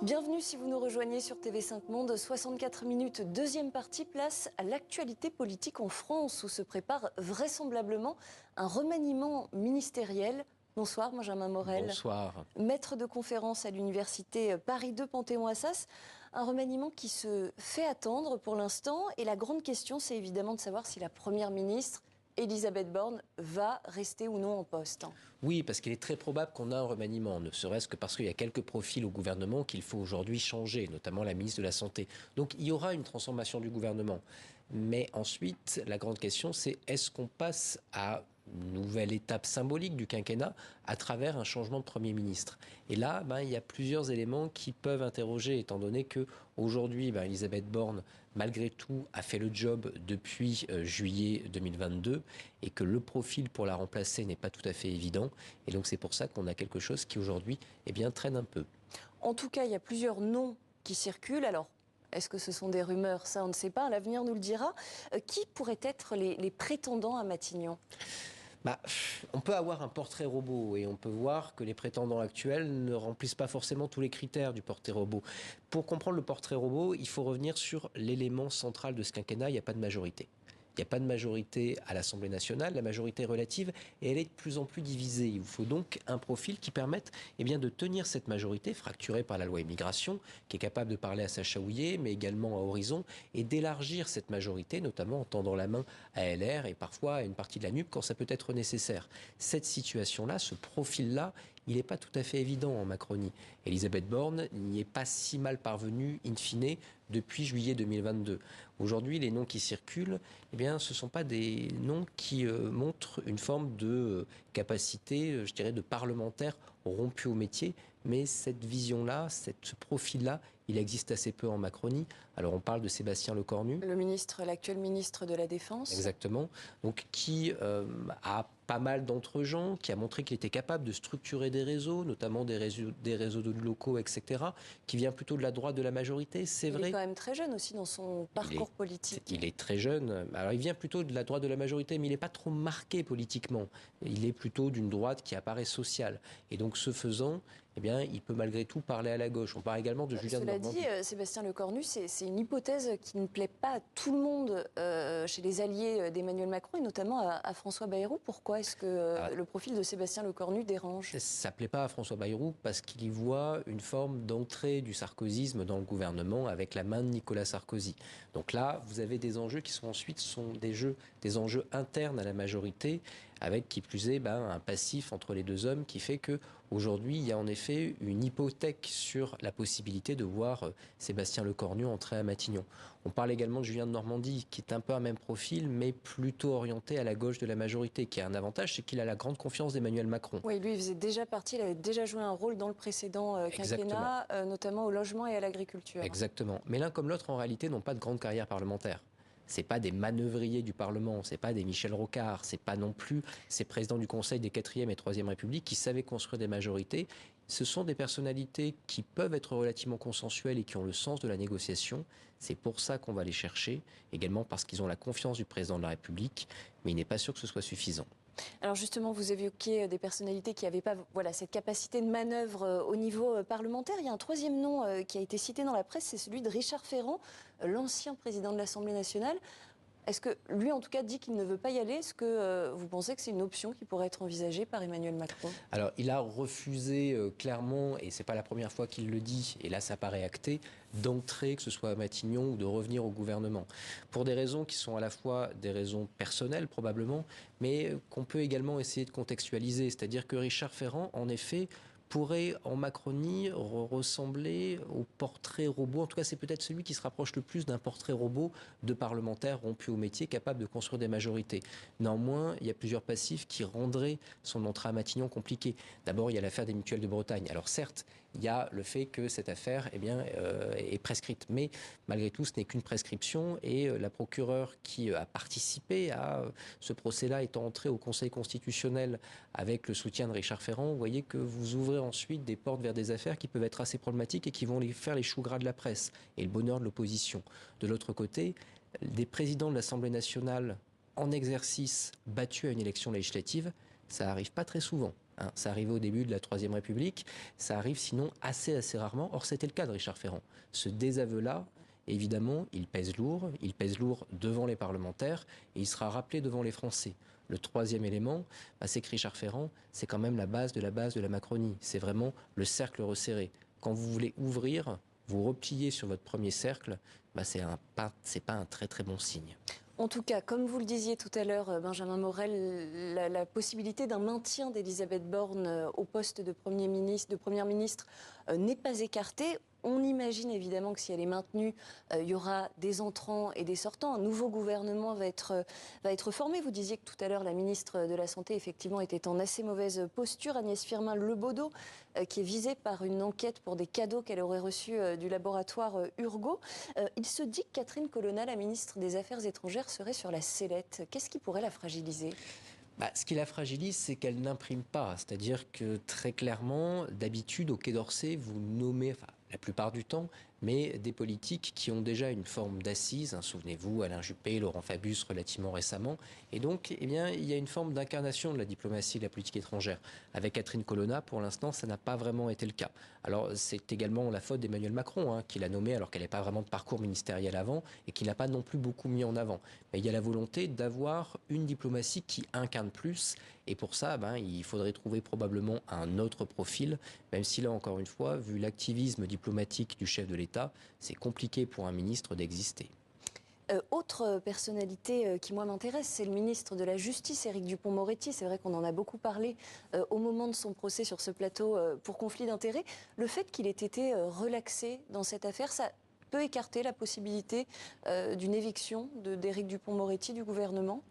Bienvenue si vous nous rejoignez sur TV5 Monde. 64 minutes, deuxième partie, place à l'actualité politique en France où se prépare vraisemblablement un remaniement ministériel. Bonsoir Benjamin Morel. Bonsoir. Maître de conférence à l'université Paris 2 Panthéon-Assas. Un remaniement qui se fait attendre pour l'instant. Et la grande question, c'est évidemment de savoir si la Première ministre Elisabeth Borne va rester ou non en poste. Oui, parce qu'il est très probable qu'on ait un remaniement, ne serait-ce que parce qu'il y a quelques profils au gouvernement qu'il faut aujourd'hui changer, notamment la ministre de la Santé. Donc il y aura une transformation du gouvernement. Mais ensuite, la grande question, c'est est-ce qu'on passe à une nouvelle étape symbolique du quinquennat à travers un changement de Premier ministre. Et là, il y a plusieurs éléments qui peuvent interroger, étant donné que aujourd'hui, Elisabeth Borne, malgré tout, a fait le job depuis juillet 2022 et que le profil pour la remplacer n'est pas tout à fait évident. Et donc c'est pour ça qu'on a quelque chose qui aujourd'hui traîne un peu. En tout cas, il y a plusieurs noms qui circulent. Alors, est-ce que ce sont des rumeurs? Ça, on ne sait pas. L'avenir nous le dira. Qui pourraient être les prétendants à Matignon? On peut avoir un portrait robot et on peut voir que les prétendants actuels ne remplissent pas forcément tous les critères du portrait robot. Pour comprendre le portrait robot, il faut revenir sur l'élément central de ce quinquennat, il n'y a pas de majorité. Il n'y a pas de majorité à l'Assemblée nationale, la majorité est relative et elle est de plus en plus divisée. Il vous faut donc un profil qui permette de tenir cette majorité fracturée par la loi immigration, qui est capable de parler à Sacha Houlié, mais également à Horizon, et d'élargir cette majorité, notamment en tendant la main à LR et parfois à une partie de la NUP quand ça peut être nécessaire. Cette situation-là, ce profil-là, il n'est pas tout à fait évident en Macronie. Elisabeth Borne n'y est pas si mal parvenue, in fine, depuis juillet 2022. Aujourd'hui, les noms qui circulent, ce ne sont pas des noms qui montrent une forme de capacité, je dirais, de parlementaire rompu au métier, mais cette vision-là, ce profil-là, il existe assez peu en Macronie. Alors on parle de Sébastien Lecornu. L'actuel ministre de la Défense. Exactement. Donc qui a pas mal d'entre-gens, qui a montré qu'il était capable de structurer des réseaux, notamment des réseaux de locaux, etc., qui vient plutôt de la droite de la majorité, c'est vrai. Il est quand même très jeune aussi dans son parcours politique. Il est très jeune. Alors il vient plutôt de la droite de la majorité, mais il n'est pas trop marqué politiquement. Il est plutôt d'une droite qui apparaît sociale. Et donc ce faisant, il peut malgré tout parler à la gauche. On parle également de Julien de Normandie. Cela dit, Sébastien Lecornu, c'est une hypothèse qui ne plaît pas à tout le monde chez les alliés d'Emmanuel Macron et notamment à François Bayrou. Pourquoi est-ce que le profil de Sébastien Lecornu dérange? Ça ne plaît pas à François Bayrou parce qu'il y voit une forme d'entrée du sarkozysme dans le gouvernement avec la main de Nicolas Sarkozy. Donc là, vous avez des enjeux qui sont des enjeux internes à la majorité, avec qui plus est un passif entre les deux hommes qui fait que aujourd'hui il y a en effet une hypothèque sur la possibilité de voir Sébastien Lecornu entrer à Matignon. On parle également de Julien de Normandie qui est un peu un même profil mais plutôt orienté à la gauche de la majorité, qui a un avantage, c'est qu'il a la grande confiance d'Emmanuel Macron. Oui, lui il faisait déjà partie, il avait déjà joué un rôle dans le précédent quinquennat, notamment au logement et à l'agriculture. Exactement. Mais l'un comme l'autre en réalité n'ont pas de grande carrière parlementaire. C'est pas des manœuvriers du Parlement, c'est pas des Michel Rocard, c'est pas non plus ces présidents du Conseil des 4e et 3e Républiques qui savaient construire des majorités. Ce sont des personnalités qui peuvent être relativement consensuelles et qui ont le sens de la négociation. C'est pour ça qu'on va les chercher, également parce qu'ils ont la confiance du président de la République, mais il n'est pas sûr que ce soit suffisant. Alors justement, vous évoquiez des personnalités qui n'avaient pas cette capacité de manœuvre au niveau parlementaire. Il y a un troisième nom qui a été cité dans la presse, c'est celui de Richard Ferrand, l'ancien président de l'Assemblée nationale. Est-ce que lui, en tout cas, dit qu'il ne veut pas y aller? Est-ce que vous pensez que c'est une option qui pourrait être envisagée par Emmanuel Macron? Alors, il a refusé clairement, et c'est pas la première fois qu'il le dit, et là ça paraît acté, d'entrer, que ce soit à Matignon ou de revenir au gouvernement. Pour des raisons qui sont à la fois des raisons personnelles probablement, mais qu'on peut également essayer de contextualiser. C'est-à-dire que Richard Ferrand, en effet, pourrait en Macronie ressembler au portrait robot. En tout cas, c'est peut-être celui qui se rapproche le plus d'un portrait robot de parlementaire rompu au métier, capable de construire des majorités. Néanmoins, il y a plusieurs passifs qui rendraient son entrée à Matignon compliquée. D'abord, il y a l'affaire des mutuelles de Bretagne. Alors certes, il y a le fait que cette affaire est prescrite. Mais malgré tout, ce n'est qu'une prescription et la procureure qui a participé à ce procès-là étant entrée au Conseil constitutionnel avec le soutien de Richard Ferrand, vous voyez que vous ouvrez ensuite des portes vers des affaires qui peuvent être assez problématiques et qui vont faire les choux gras de la presse et le bonheur de l'opposition. De l'autre côté, des présidents de l'Assemblée nationale en exercice battus à une élection législative, ça n'arrive pas très souvent. hein. Ça arrivait au début de la Troisième République, ça arrive sinon assez rarement. Or, c'était le cas de Richard Ferrand. Ce désaveu-là, évidemment, il pèse lourd devant les parlementaires et il sera rappelé devant les Français. Le troisième élément, c'est que Richard Ferrand, c'est quand même la base de la Macronie. C'est vraiment le cercle resserré. Quand vous voulez ouvrir, vous repliez sur votre premier cercle, c'est pas un très bon signe. En tout cas, comme vous le disiez tout à l'heure, Benjamin Morel, la possibilité d'un maintien d'Elisabeth Borne au poste de Première ministre n'est pas écartée. On imagine évidemment que si elle est maintenue, il y aura des entrants et des sortants. Un nouveau gouvernement va être formé. Vous disiez que tout à l'heure, la ministre de la Santé, effectivement, était en assez mauvaise posture. Agnès Firmin-Lebaudot, qui est visée par une enquête pour des cadeaux qu'elle aurait reçus du laboratoire Urgo. Il se dit que Catherine Colonna, la ministre des Affaires étrangères, serait sur la sellette. Qu'est-ce qui pourrait la fragiliser ? Ce qui la fragilise, c'est qu'elle n'imprime pas. C'est-à-dire que très clairement, d'habitude, au Quai d'Orsay, vous nommez, la plupart du temps, mais des politiques qui ont déjà une forme d'assise. Hein, souvenez-vous, Alain Juppé, Laurent Fabius relativement récemment. Et donc, il y a une forme d'incarnation de la diplomatie et de la politique étrangère. Avec Catherine Colonna, pour l'instant, ça n'a pas vraiment été le cas. Alors, c'est également la faute d'Emmanuel Macron, hein, qui l'a nommée alors qu'elle n'avait pas vraiment de parcours ministériel avant et qui n'a pas non plus beaucoup mis en avant. Mais il y a la volonté d'avoir une diplomatie qui incarne plus. Et pour ça, il faudrait trouver probablement un autre profil, même si là, encore une fois, vu l'activisme diplomatique du chef de l'État, c'est compliqué pour un ministre d'exister. Autre personnalité qui, moi, m'intéresse, c'est le ministre de la Justice, Éric Dupond-Moretti. C'est vrai qu'on en a beaucoup parlé au moment de son procès sur ce plateau pour conflit d'intérêts. Le fait qu'il ait été relaxé dans cette affaire, ça peut écarter la possibilité d'une éviction d'Éric Dupond-Moretti du gouvernement ?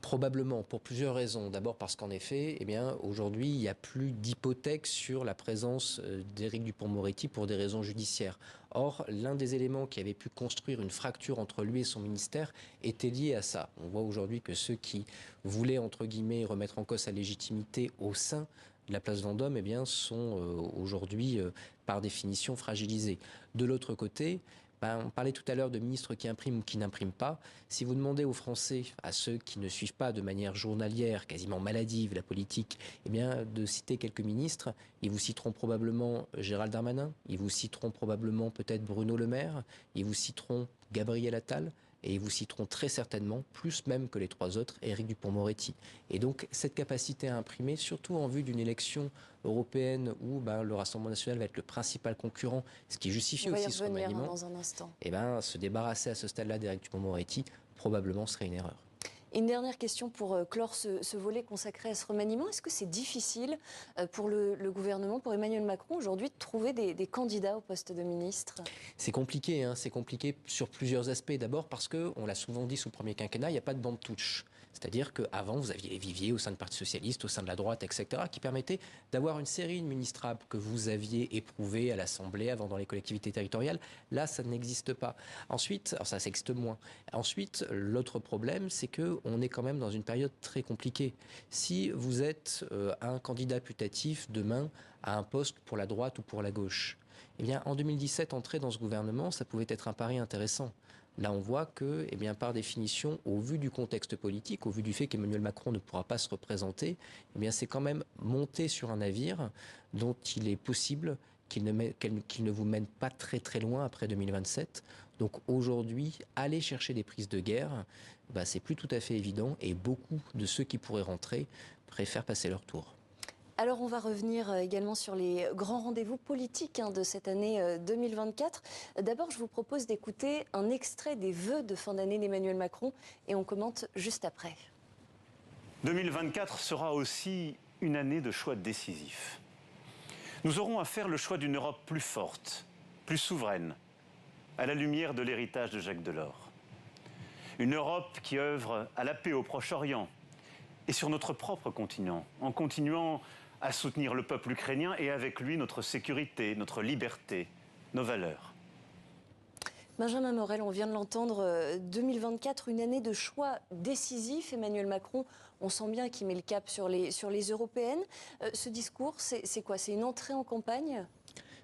Probablement, pour plusieurs raisons. D'abord parce qu'en effet, aujourd'hui, il n'y a plus d'hypothèque sur la présence d'Éric Dupond-Moretti pour des raisons judiciaires. Or, l'un des éléments qui avait pu construire une fracture entre lui et son ministère était lié à ça. On voit aujourd'hui que ceux qui voulaient, entre guillemets, remettre en cause sa légitimité au sein de la place Vendôme, sont aujourd'hui, par définition, fragilisés. De l'autre côté, on parlait tout à l'heure de ministres qui impriment ou qui n'impriment pas. Si vous demandez aux Français, à ceux qui ne suivent pas de manière journalière, quasiment maladive, la politique, de citer quelques ministres, ils vous citeront probablement Gérald Darmanin, ils vous citeront probablement peut-être Bruno Le Maire, ils vous citeront Gabriel Attal, et ils vous citeront très certainement, plus même que les trois autres, Éric Dupond-Moretti. Et donc, cette capacité à imprimer, surtout en vue d'une élection européenne où le Rassemblement national va être le principal concurrent, ce qui justifie aussi ce remaniement, dans un instant. Se débarrasser à ce stade-là d'Éric Dupond-Moretti, probablement serait une erreur. Une dernière question pour clore ce volet consacré à ce remaniement. Est-ce que c'est difficile pour le gouvernement, pour Emmanuel Macron aujourd'hui, de trouver des candidats au poste de ministre ? C'est compliqué, c'est compliqué sur plusieurs aspects. D'abord parce que, on l'a souvent dit sous le premier quinquennat, il n'y a pas de bande touche. C'est-à-dire qu'avant, vous aviez les viviers au sein du Parti socialiste, au sein de la droite, etc., qui permettaient d'avoir une série de ministrables que vous aviez éprouvés à l'Assemblée, avant dans les collectivités territoriales. Là, ça n'existe pas. Ensuite, alors ça existe moins. Ensuite, l'autre problème, c'est qu'on est quand même dans une période très compliquée. Si vous êtes un candidat putatif demain à un poste pour la droite ou pour la gauche, en 2017, entrer dans ce gouvernement, ça pouvait être un pari intéressant. Là, on voit que, par définition, au vu du contexte politique, au vu du fait qu'Emmanuel Macron ne pourra pas se représenter, c'est quand même monter sur un navire dont il est possible qu'il ne vous mène pas très très loin après 2027. Donc aujourd'hui, aller chercher des prises de guerre, c'est plus tout à fait évident et beaucoup de ceux qui pourraient rentrer préfèrent passer leur tour. Alors on va revenir également sur les grands rendez-vous politiques de cette année 2024. D'abord, je vous propose d'écouter un extrait des vœux de fin d'année d'Emmanuel Macron et on commente juste après. 2024 sera aussi une année de choix décisifs. Nous aurons à faire le choix d'une Europe plus forte, plus souveraine, à la lumière de l'héritage de Jacques Delors. Une Europe qui œuvre à la paix au Proche-Orient et sur notre propre continent, en continuant à soutenir le peuple ukrainien et avec lui notre sécurité, notre liberté, nos valeurs. Benjamin Morel, on vient de l'entendre, 2024, une année de choix décisifs. Emmanuel Macron, on sent bien qu'il met le cap sur les européennes. Ce discours, c'est quoi? C'est une entrée en campagne ?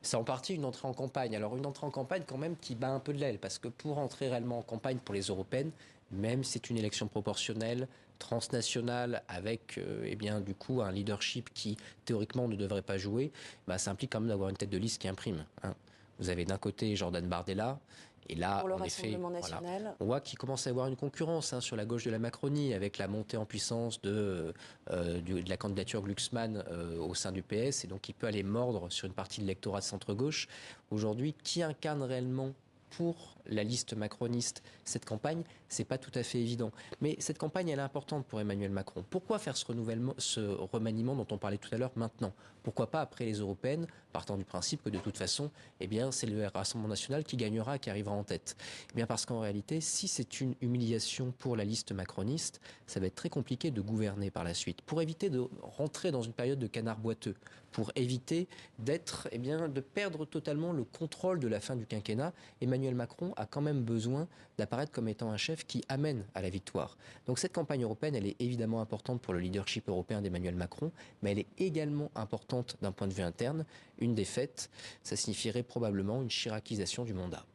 C'est en partie une entrée en campagne. Alors une entrée en campagne quand même qui bat un peu de l'aile, parce que pour entrer réellement en campagne pour les européennes, même si c'est une élection proportionnelle, transnationale avec eh bien, du coup, un leadership qui, théoriquement, ne devrait pas jouer, bah, ça implique quand même d'avoir une tête de liste qui imprime. Hein. Vous avez d'un côté Jordan Bardella, et là, pour le en effet, Rassemblement national. voilà, on voit qu'il commence à y avoir une concurrence sur la gauche de la Macronie, avec la montée en puissance de la candidature Glucksmann au sein du PS, et donc il peut aller mordre sur une partie de l'électorat de centre-gauche. Aujourd'hui, qui incarne réellement pour la liste macroniste cette campagne, c'est pas tout à fait évident. Mais cette campagne, elle est importante pour Emmanuel Macron. Pourquoi faire ce renouvellement, ce remaniement dont on parlait tout à l'heure maintenant? Pourquoi pas après les européennes, partant du principe que de toute façon, eh bien, c'est le Rassemblement national qui gagnera, qui arrivera en tête. Eh bien, parce qu'en réalité, si c'est une humiliation pour la liste macroniste, ça va être très compliqué de gouverner par la suite. Pour éviter de rentrer dans une période de canard boiteux, pour éviter d'être, eh bien, de perdre totalement le contrôle de la fin du quinquennat, Emmanuel Macron a quand même besoin d'apparaître comme étant un chef qui amène à la victoire. Donc cette campagne européenne, elle est évidemment importante pour le leadership européen d'Emmanuel Macron, mais elle est également importante d'un point de vue interne. Une défaite, ça signifierait probablement une chiracisation du mandat.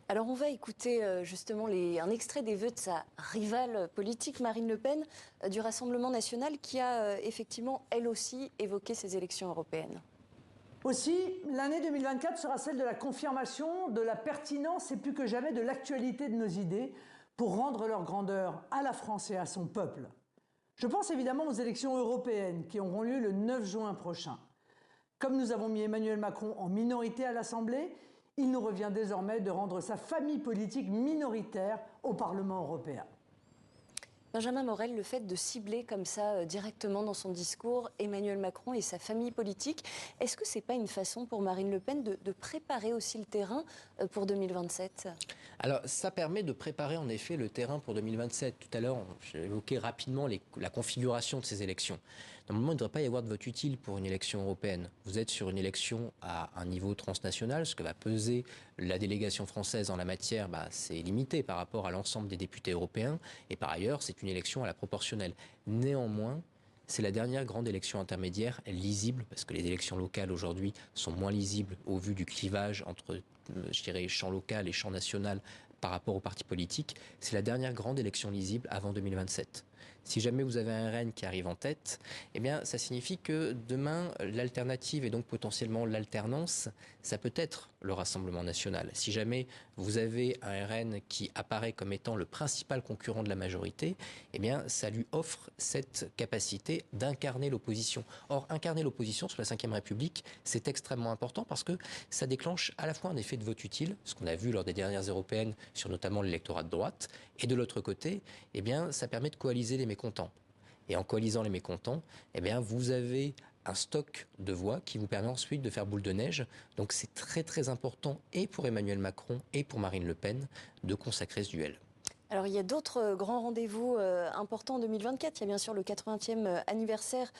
Alors on va écouter justement un extrait des vœux de sa rivale politique, Marine Le Pen, du Rassemblement national, qui a effectivement, elle aussi, évoqué ces élections européennes. Aussi, l'année 2024 sera celle de la confirmation de la pertinence et plus que jamais de l'actualité de nos idées pour rendre leur grandeur à la France et à son peuple. Je pense évidemment aux élections européennes qui auront lieu le 9 juin prochain. Comme nous avons mis Emmanuel Macron en minorité à l'Assemblée, il nous revient désormais de rendre sa famille politique minoritaire au Parlement européen. Benjamin Morel, le fait de cibler comme ça directement dans son discours Emmanuel Macron et sa famille politique, est-ce que ce n'est pas une façon pour Marine Le Pen de préparer aussi le terrain pour 2027 ? Alors, ça permet de préparer en effet le terrain pour 2027. Tout à l'heure, j'ai évoqué rapidement la configuration de ces élections. Normalement, il ne devrait pas y avoir de vote utile pour une élection européenne. Vous êtes sur une élection à un niveau transnational. Ce que va peser la délégation française en la matière, c'est limité par rapport à l'ensemble des députés européens. Et par ailleurs, c'est une élection à la proportionnelle. Néanmoins, c'est la dernière grande élection intermédiaire lisible, parce que les élections locales aujourd'hui sont moins lisibles au vu du clivage entre, je dirais, champ local et champ national par rapport aux partis politiques. C'est la dernière grande élection lisible avant 2027. Si jamais vous avez un RN qui arrive en tête, eh bien, ça signifie que demain, l'alternative et donc potentiellement l'alternance, ça peut être le Rassemblement national. Si jamais vous avez un RN qui apparaît comme étant le principal concurrent de la majorité, eh bien, ça lui offre cette capacité d'incarner l'opposition. Or, incarner l'opposition sous la Ve République, c'est extrêmement important parce que ça déclenche à la fois un effet de vote utile, ce qu'on a vu lors des dernières européennes sur notamment l'électorat de droite, et de l'autre côté, eh bien, ça permet de coaliser les mécontents. Et en coalisant les mécontents, eh bien, vous avez un stock de voix qui vous permet ensuite de faire boule de neige. Donc c'est très très important et pour Emmanuel Macron et pour Marine Le Pen de consacrer ce duel. Alors il y a d'autres grands rendez-vous importants en 2024. Il y a bien sûr le 80e anniversaire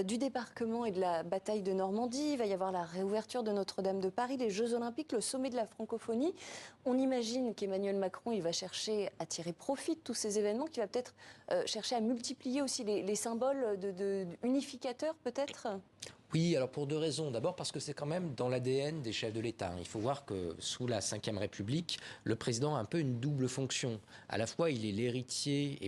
du débarquement et de la bataille de Normandie. Il va y avoir la réouverture de Notre-Dame de Paris, les Jeux Olympiques, le sommet de la francophonie. On imagine qu'Emmanuel Macron, il va chercher à tirer profit de tous ces événements, qu'il va peut-être chercher à multiplier aussi les symboles unificateurs peut-être. Oui, alors pour deux raisons. D'abord parce que c'est quand même dans l'ADN des chefs de l'État. Il faut voir que sous la Ve République, le président a un peu une double fonction. À la fois, il est l'héritier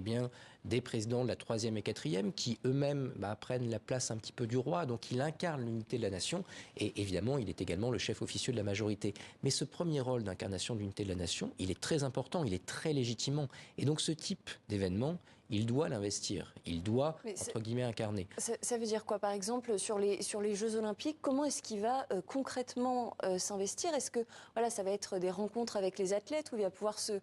des présidents de la 3e et 4e qui eux-mêmes prennent la place un petit peu du roi. Donc il incarne l'unité de la nation et évidemment, il est également le chef officieux de la majorité. Mais ce premier rôle d'incarnation de l'unité de la nation, il est très important, il est très légitimant. Et donc ce type d'événement, il doit l'investir, il doit, entre guillemets, incarner. Ça veut dire quoi, par exemple, sur les Jeux Olympiques, comment est-ce qu'il va concrètement s'investir? Est-ce que ça va être des rencontres avec les athlètes où il va pouvoir se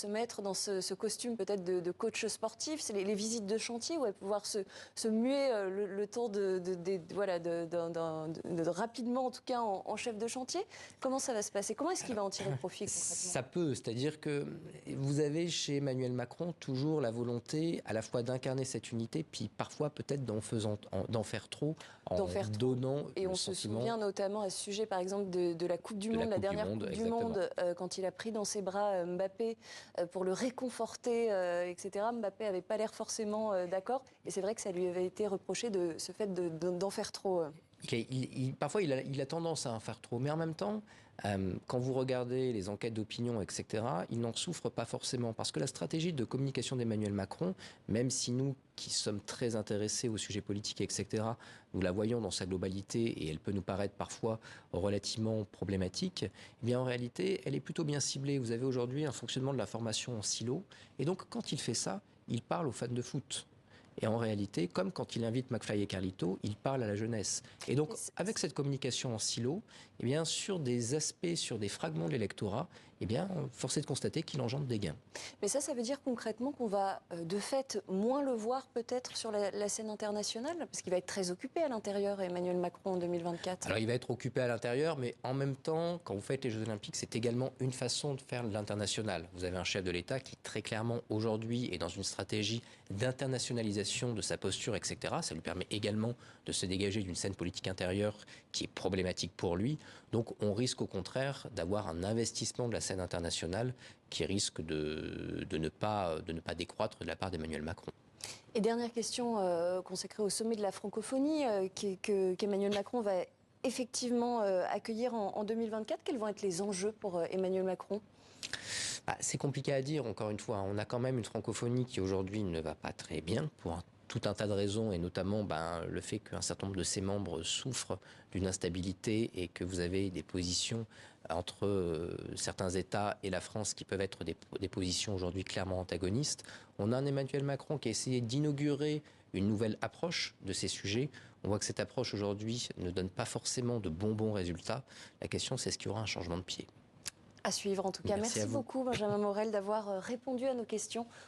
mettre dans ce costume peut-être de coach sportif? C'est les visites de chantier où il va pouvoir se muer le temps de rapidement, en tout cas, en chef de chantier? Comment ça va se passer? Comment est-ce qu'il va en tirer profit concrètement? Ça peut, c'est-à-dire que vous avez chez Emmanuel Macron toujours la volonté à la fois d'incarner cette unité, puis parfois peut-être d'en faire trop, donnant et on se souvient notamment à ce sujet, par exemple, de la Coupe du Monde, la dernière Coupe du Monde, quand il a pris dans ses bras Mbappé pour le réconforter, etc. Mbappé n'avait pas l'air forcément d'accord, et c'est vrai que ça lui avait été reproché de ce fait d'en faire trop. Parfois, il a tendance à en faire trop, mais en même temps, Quand vous regardez les enquêtes d'opinion, etc., il n'en souffre pas forcément, parce que la stratégie de communication d'Emmanuel Macron, même si nous, qui sommes très intéressés au sujet politique, etc., nous la voyons dans sa globalité et elle peut nous paraître parfois relativement problématique, eh bien en réalité, elle est plutôt bien ciblée. Vous avez aujourd'hui un fonctionnement de l'information en silo, et donc quand il fait ça, il parle aux fans de foot. Et en réalité, comme quand il invite McFly et Carlito, il parle à la jeunesse. Et donc, avec cette communication en silo, eh bien, sur des aspects, sur des fragments de l'électorat, eh bien, force est de constater qu'il engendre des gains. Mais ça veut dire concrètement qu'on va de fait moins le voir peut-être sur la scène internationale, parce qu'il va être très occupé à l'intérieur, Emmanuel Macron, en 2024. Alors il va être occupé à l'intérieur, mais en même temps, quand vous faites les Jeux Olympiques, c'est également une façon de faire de l'international. Vous avez un chef de l'État qui très clairement aujourd'hui est dans une stratégie d'internationalisation de sa posture, etc. Ça lui permet également de se dégager d'une scène politique intérieure qui est problématique pour lui. Donc on risque au contraire d'avoir un investissement de la scène internationale qui risque de ne pas décroître de la part d'Emmanuel Macron. Et dernière question consacrée au sommet de la francophonie qu'Emmanuel Macron va effectivement accueillir en 2024. Quels vont être les enjeux pour Emmanuel Macron ? C'est compliqué à dire, encore une fois. On a quand même une francophonie qui aujourd'hui ne va pas très bien pour tout un tas de raisons, et notamment le fait qu'un certain nombre de ses membres souffrent d'une instabilité et que vous avez des positions entre certains États et la France qui peuvent être des positions aujourd'hui clairement antagonistes. On a un Emmanuel Macron qui a essayé d'inaugurer une nouvelle approche de ces sujets. On voit que cette approche aujourd'hui ne donne pas forcément de bons résultats. La question, c'est est-ce qu'il y aura un changement de pied ? À suivre en tout cas. Merci beaucoup Benjamin Morel d'avoir répondu à nos questions